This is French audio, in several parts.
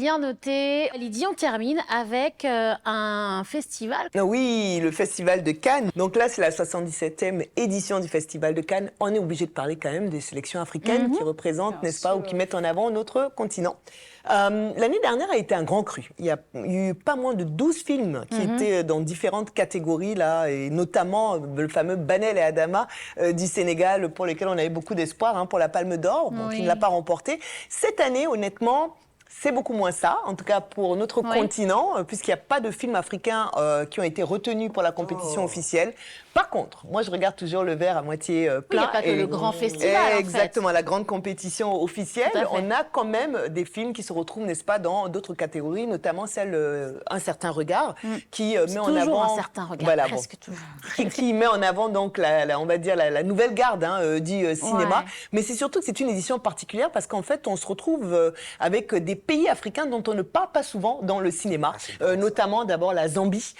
Bien noté. Lydie, on termine avec un festival. Oui, le Festival de Cannes. Donc là, c'est la 77e édition du Festival de Cannes. On est obligé de parler quand même des sélections africaines qui représentent, n'est-ce pas, ou qui mettent en avant notre continent. L'année dernière a été un grand cru. Il y a eu pas moins de 12 films qui étaient dans différentes catégories, là, et notamment le fameux Banel et Adama du Sénégal, pour lequel on avait beaucoup d'espoir pour la Palme d'Or, bon, qui ne l'a pas remporté. Cette année, honnêtement, c'est beaucoup moins ça, en tout cas pour notre continent, puisqu'il n'y a pas de films africains qui ont été retenus pour la compétition officielle. Par contre, moi je regarde toujours le verre à moitié plein. Il n'y a pas que le grand festival, exactement, en fait. la grande compétition officielle. On a quand même des films qui se retrouvent, n'est-ce pas, dans d'autres catégories, notamment celle Un certain regard, qui met en avant... Toujours Un certain regard, voilà, presque toujours. Qui met en avant, donc, on va dire, la nouvelle garde du cinéma. Mais c'est surtout que c'est une édition particulière parce qu'en fait, on se retrouve avec des pays africains dont on ne parle pas souvent dans le cinéma, notamment d'abord la Zambie,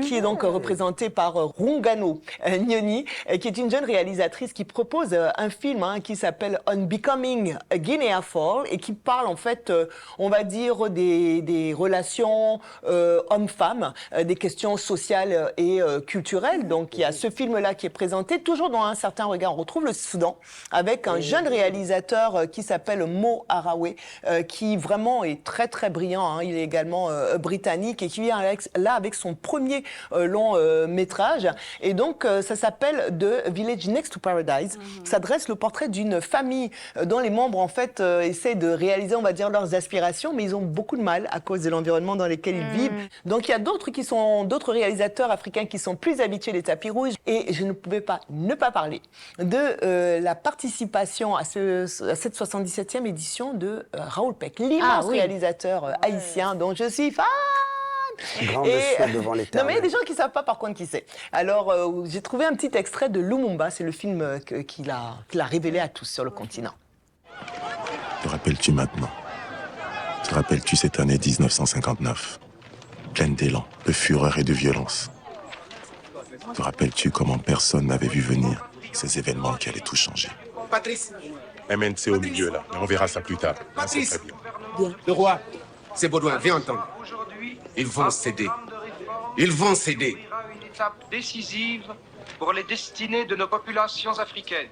qui est donc représentée par Rungano Nyoni, qui est une jeune réalisatrice qui propose un film qui s'appelle On Becoming a Guinea Fall et qui parle en fait, on va dire, des relations hommes-femmes, des questions sociales et culturelles. Donc il y a ce film-là qui est présenté, toujours dans Un certain regard. On retrouve le Soudan avec un jeune réalisateur qui s'appelle Mo Arawe, qui vraiment est très très brillant. Il est également britannique et qui vient là avec son premier long métrage. Et donc, ça s'appelle The Village Next to Paradise. Ça dresse le portrait d'une famille dont les membres, en fait, essaient de réaliser, on va dire, leurs aspirations, mais ils ont beaucoup de mal à cause de l'environnement dans lequel ils vivent. Donc, il y a d'autres réalisateurs africains qui sont plus habitués des tapis rouges. Et je ne pouvais pas ne pas parler de la participation à cette 77e édition de Raoul Peck, l'immense réalisateur haïtien dont je suis fan. Grand monsieur devant l'Éternel. Non, mais il y a des gens qui ne savent pas par contre qui c'est. Alors, j'ai trouvé un petit extrait de Lumumba, c'est le film qu'il a révélé à tous sur le continent. Te rappelles-tu maintenant? Te rappelles-tu cette année 1959, pleine d'élan, de fureur et de violence? Te rappelles-tu comment personne n'avait vu venir ces événements qui allaient tout changer? Patrice. MNC au milieu là, on verra ça plus tard. Patrice. Bien. Le roi, c'est Baudouin, viens entendre. Ils vont céder. Ils vont céder. Une étape décisive pour les destinées de nos populations africaines.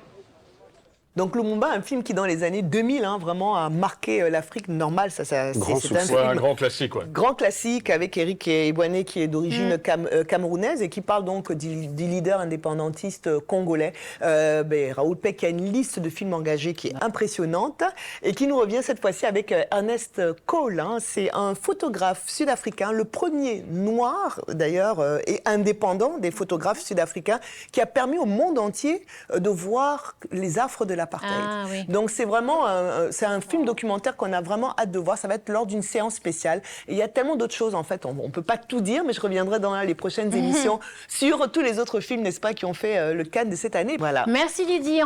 Donc Lumumba, un film qui dans les années 2000 vraiment a marqué l'Afrique. Normal, c'est un grand classique, grand classique avec Eric Ebouane qui est d'origine camerounaise et qui parle donc du leader indépendantiste congolais. Raoul Peck a une liste de films engagés qui est impressionnante et qui nous revient cette fois-ci avec Ernest Cole. C'est un photographe sud-africain, le premier noir d'ailleurs et indépendant des photographes sud-africains qui a permis au monde entier de voir les affres de l'apartheid. Donc c'est vraiment c'est un film documentaire qu'on a vraiment hâte de voir. Ça va être lors d'une séance spéciale. Et il y a tellement d'autres choses en fait. On peut pas tout dire, mais je reviendrai dans les prochaines émissions sur tous les autres films, n'est-ce pas, qui ont fait le Cannes de cette année. Voilà. Merci Lydie.